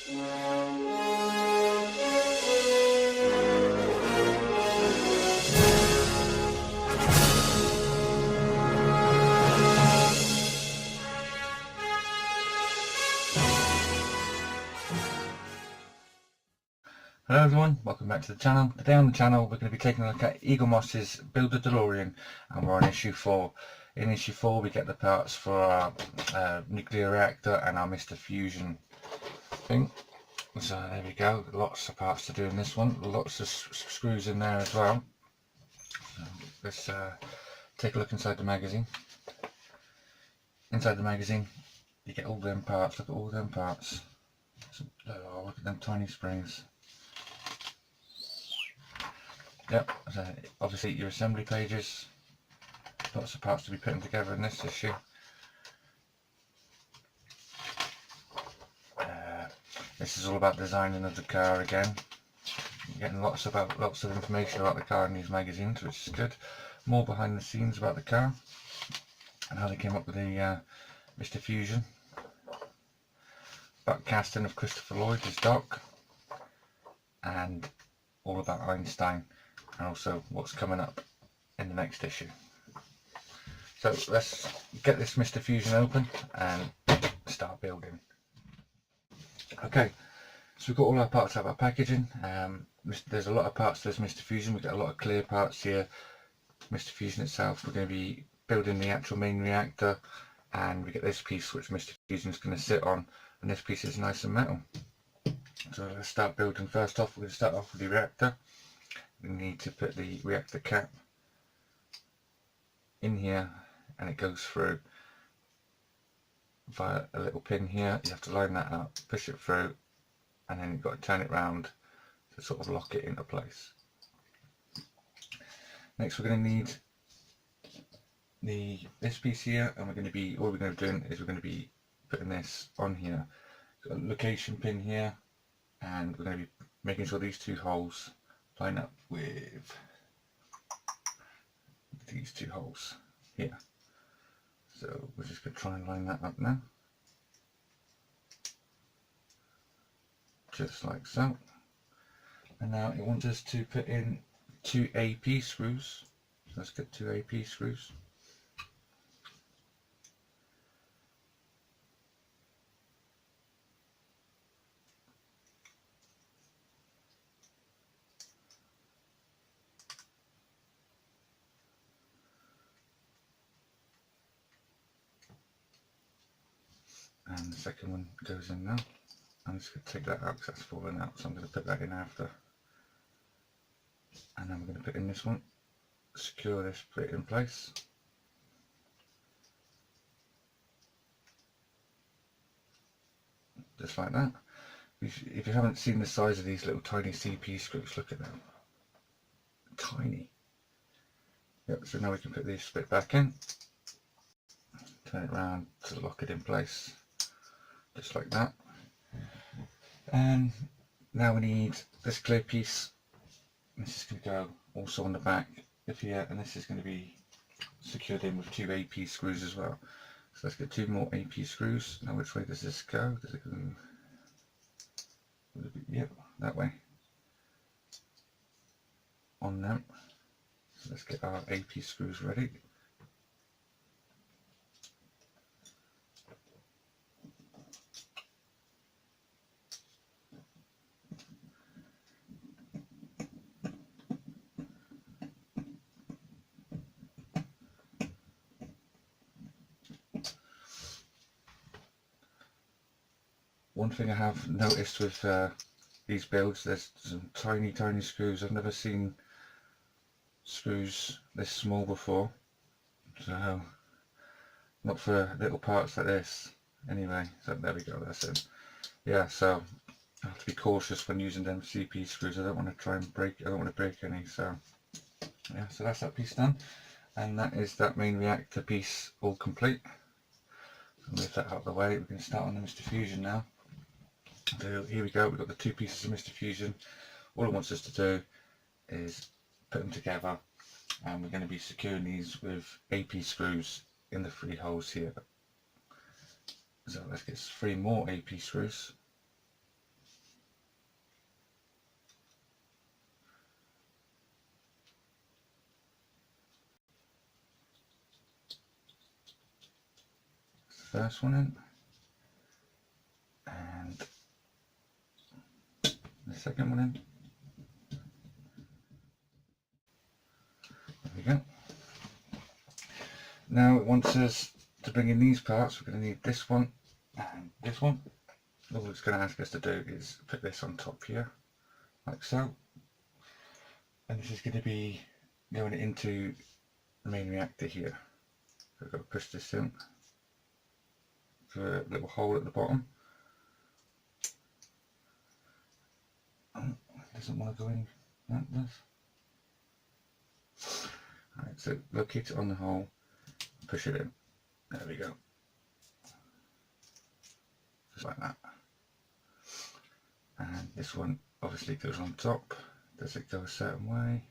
Hello everyone, welcome back to the channel. Today on the channel we're going to be taking a look at Eagle Moss's Build a Delorean, and we're on issue 4. In issue 4 we get the parts for our nuclear reactor and our Mr. Fusion thing. So there we go, lots of parts to do in this one, lots of screws in there as well. So let's take a look inside the magazine. Inside the magazine you get all them parts, look at all them parts. Oh, look at them tiny springs. Yep, so obviously your assembly pages, lots of parts to be putting together in this issue. This is all about designing of the car again. You're getting lots of information about the car in these magazines, which is good. More behind the scenes about the car and how they came up with the Mr. Fusion. About casting of Christopher Lloyd as Doc, and all about Einstein, and also what's coming up in the next issue. So let's get this Mr. Fusion open and start building. Okay, so we've got all our parts out of our packaging. There's a lot of parts to this Mr. Fusion. We've got a lot of clear parts here. Mr. Fusion itself, we're going to be building the actual main reactor, and we get this piece which Mr. Fusion is going to sit on, and this piece is nice and metal. So let's start building. First off, we're going to start off with the reactor. We need to put the reactor cap in here, and it goes through via a little pin here. You have to line that up, push it through, and then you've got to turn it round to sort of lock it into place. Next we're going to need this piece here, and all we're going to be doing is we're going to be putting this on here. Got a location pin here, and we're going to be making sure these two holes line up with these two holes here. So we're just going to try and line that up now, just like so. And now it wants us to put in 2 AP screws. So let's get 2 AP screws. And the second one goes in now. I'm just going to take that out because that's fallen out, so I'm going to put that in after. And then we're going to put in this one, secure this, put it in place. Just like that. If you haven't seen the size of these little tiny CP screws, look at them. Tiny. Yep, so now we can put this bit back in. Turn it around to lock it in place. Just like that. And now we need this clear piece. This is going to go also on the back of here, and this is going to be secured in with 2 AP screws as well. So let's get 2 more AP screws. Now which way does this go? Does it go? Yep, that way. On them. So let's get our AP screws ready. One thing I have noticed with these builds, there's some tiny screws. I've never seen screws this small before, so not for little parts like this anyway. So there we go, that's it. Yeah, so I have to be cautious when using them CP screws. I don't want to break any. So yeah, so that's that piece done, and that is that main reactor piece all complete. So move that out of the way. We can start on the Mr. Fusion now. So here we go, we've got the 2 pieces of Mr. Fusion. All it wants us to do is put them together, and we're going to be securing these with AP screws in the 3 holes here. So let's get 3 more AP screws. first one in, and the second one in. There we go. Now it wants us to bring in these parts. We're going to need this one and this one. All it's going to ask us to do is put this on top here, like so. And this is going to be going into the main reactor here. So I've got to push this in through a little hole at the bottom. Oh, it doesn't want to go in like this. Alright, so locate it on the hole, push it in. There we go. Just like that. And this one obviously goes on top. Does it go a certain way?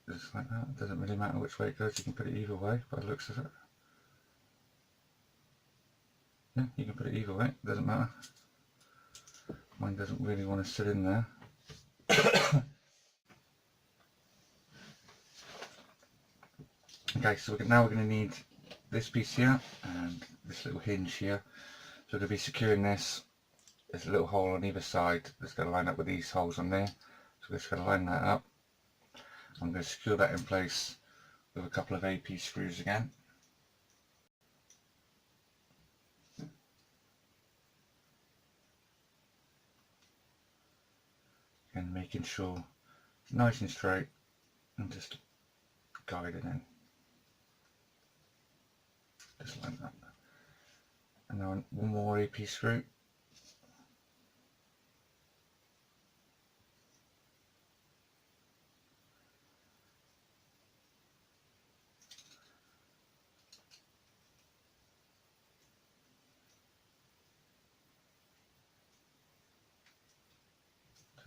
Just like that. It doesn't really matter which way it goes, you can put it either way by the looks of it. Yeah, you can put it either way, it doesn't matter. Mine doesn't really want to sit in there. Okay, so now we're going to need this piece here and this little hinge here. So we're going to be securing this. There's a little hole on either side that's going to line up with these holes on there. So we're just going to line that up. I'm going to secure that in place with a couple of AP screws again. And making sure it's nice and straight and just guide it in. Just like that. And now one more AP screw.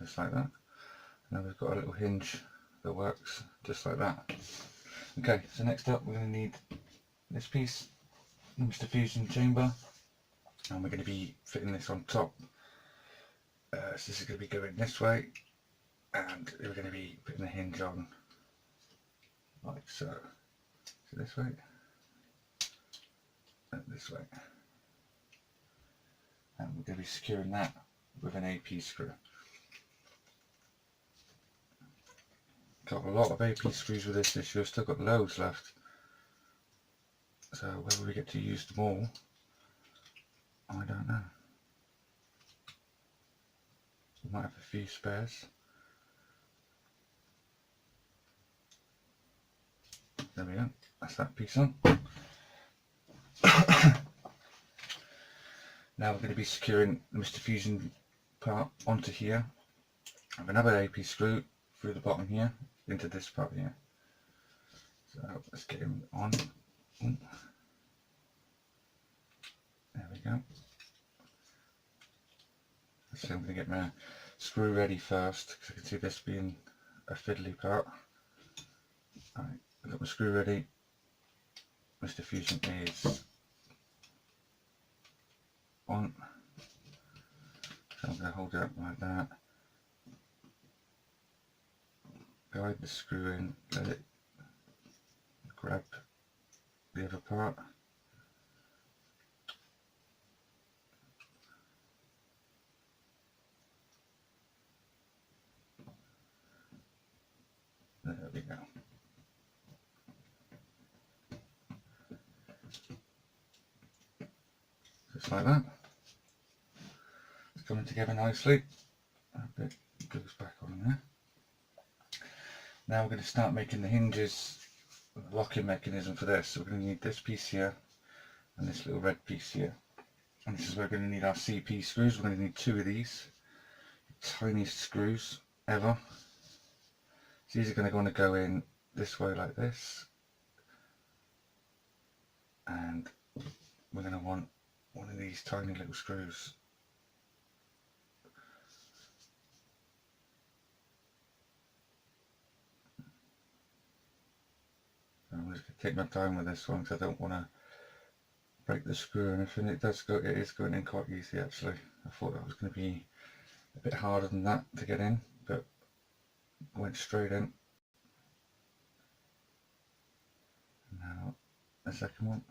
Just like that. Now we've got a little hinge that works just like that. Okay, so next up we're going to need this piece, Mr. Fusion chamber, and we're going to be fitting this on top. So this is going to be going this way, and we're going to be putting the hinge on like so. So this way, and this way. And we're going to be securing that with an AP screw. Got a lot of AP screws with this issue, I've still got loads left. So whether we get to use them all, I don't know. We might have a few spares. There we go, that's that piece on. Now we're going to be securing the Mr. Fusion part onto here. I have another AP screw through the bottom here into this part here. So let's get him on. There we go. So I'm going to get my screw ready first because I can see this being a fiddly part. Alright, I've got my screw ready. Mr. Fusion is on. So I'm going to hold it up like that. Guide the screw in, let it grab the other part. There we go. Just like that. It's coming together nicely. A bit goes back on there. Now we're going to start making the hinges, the locking mechanism for this. So we're going to need this piece here and this little red piece here. And this is where we're going to need our CP screws. We're going to need 2 of these, tiniest screws ever. So these are going to want to go in this way like this. And we're going to want one of these tiny little screws. I'm just going to take my time with this one because I don't want to break the screw or anything. It is going in quite easy actually. I thought that was going to be a bit harder than that to get in, but went straight in. Now the second one.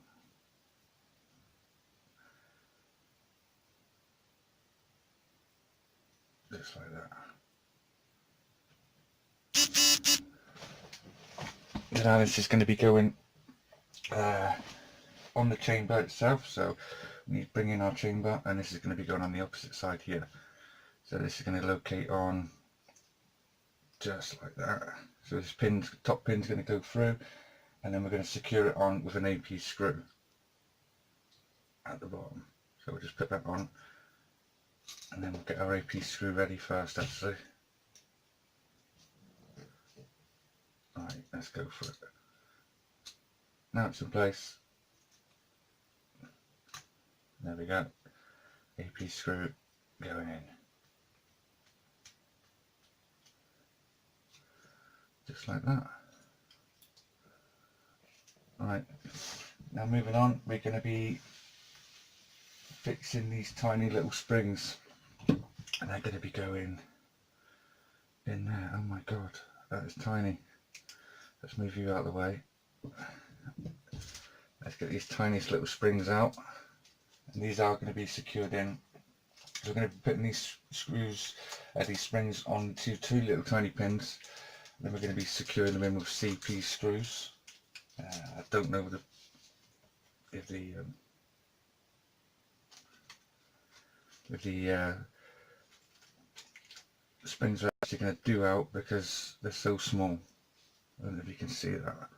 Just like that. Now this is going to be going on the chamber itself, so we need to bring in our chamber, and this is going to be going on the opposite side here. So this is going to locate on just like that. So this top pin's going to go through, and then we're going to secure it on with an AP screw at the bottom. So we'll just put that on, and then we'll get our AP screw ready first actually. Right, let's go for it. Now it's in place. There we go. AP screw going in. Just like that. Right, now moving on, we're going to be fixing these tiny little springs, and they're going to be going in there. Oh my god, that is tiny. Let's move you out of the way. Let's get these tiniest little springs out, and these are going to be secured in. So we're going to be putting these screws, these springs onto two little tiny pins, and then we're going to be securing them in with CP screws. I don't know if the springs are actually going to do out because they're so small. I don't know if you can see that,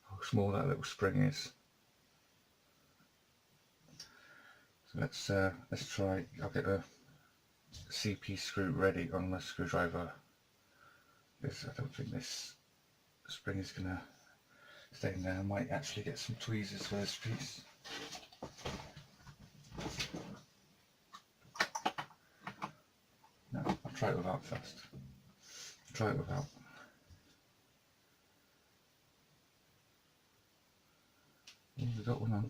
how small that little spring is. So let's try. I'll get a CP screw ready on the screwdriver, because I don't think this spring is going to stay in there. I might actually get some tweezers for this piece. No, I'll try it without first. Try it without. Oh, we got one on.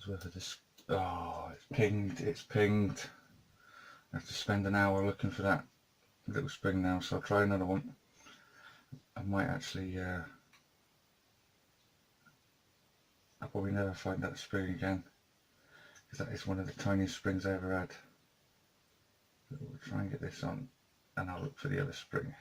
Whether this, oh, it's pinged. I have to spend an hour looking for that little spring now, so I'll try another one. I might actually I'll probably never find that spring again, because that is one of the tiniest springs I ever had. So we'll try and get this on, and I'll look for the other spring.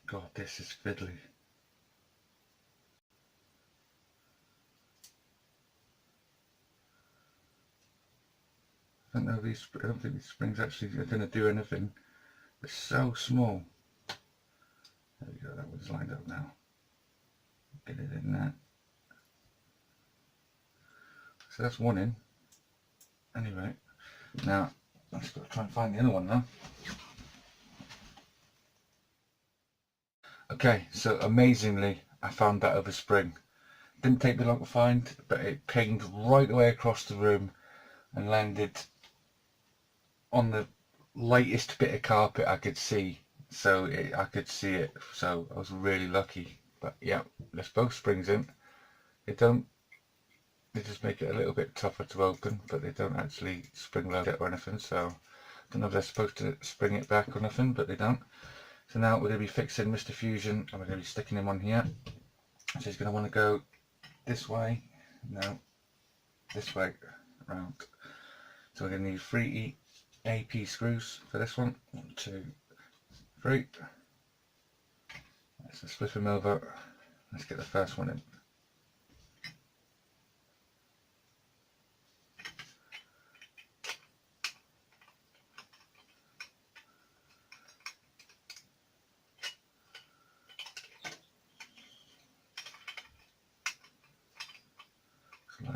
God, this is fiddly. I don't think these springs actually are going to do anything. They're so small. There we go, that one's lined up now. Get it in there. So that's one in. Anyway, now I've just got to try and find the other one now. Okay, so amazingly I found that other spring. Didn't take me long to find, but it pinged right away across the room and landed on the lightest bit of carpet I could see. So I could see it, so I was really lucky. But yeah, there's both springs in. They just make it a little bit tougher to open, but they don't actually spring load it or anything, so I don't know if they're supposed to spring it back or nothing, but they don't. So now we're going to be fixing Mr. Fusion, and we're going to be sticking him on here. So he's going to want to go this way, no, this way, around. So we're going to need 3 AP screws for this one. 1, 2, 3. Let's just flip him over. Let's get the first one in.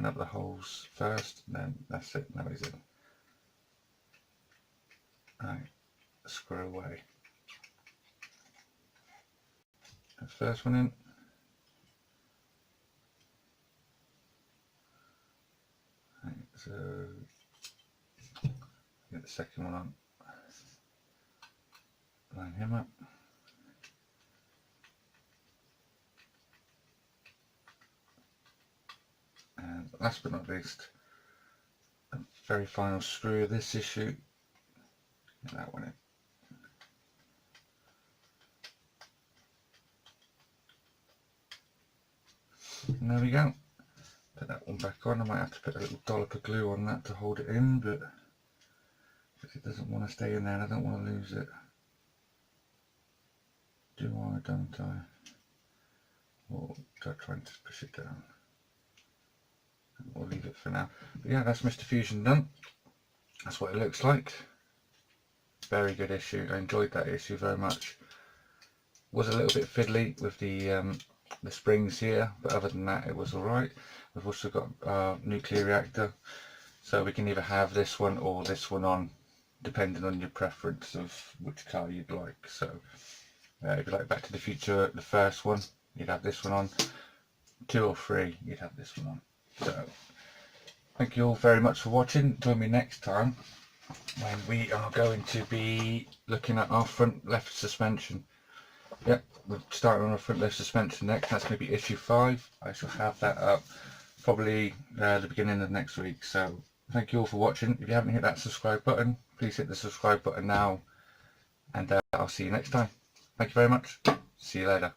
tighten up the holes first, and then that's it, now he's in. Right, screw away. The first one in. Right, so get the second one on. Line him up. And last but not least, the very final screw of this issue. Get that one in. And there we go. Put that one back on. I might have to put a little dollop of glue on that to hold it in, but because it doesn't want to stay in there and I don't want to lose it. Do I, don't I? Or do I try and just push it down? We'll leave it for now. But yeah, that's Mr. Fusion done. That's what it looks like. Very good issue. I enjoyed that issue very much. Was a little bit fiddly with the springs here, but other than that it was alright. We've also got our nuclear reactor, so we can either have this one or this one on, depending on your preference of which car you'd like. So if you like Back to the Future, the first one, you'd have this one on. 2 or 3, you'd have this one on. So thank you all very much for watching. Join me next time when we are going to be looking at our front left suspension. Yep, we're starting on our front left suspension next. That's going to be issue 5. I shall have that up probably the beginning of next week. So thank you all for watching. If you haven't hit that subscribe button, please hit the subscribe button now, and I'll see you next time. Thank you very much. See you later.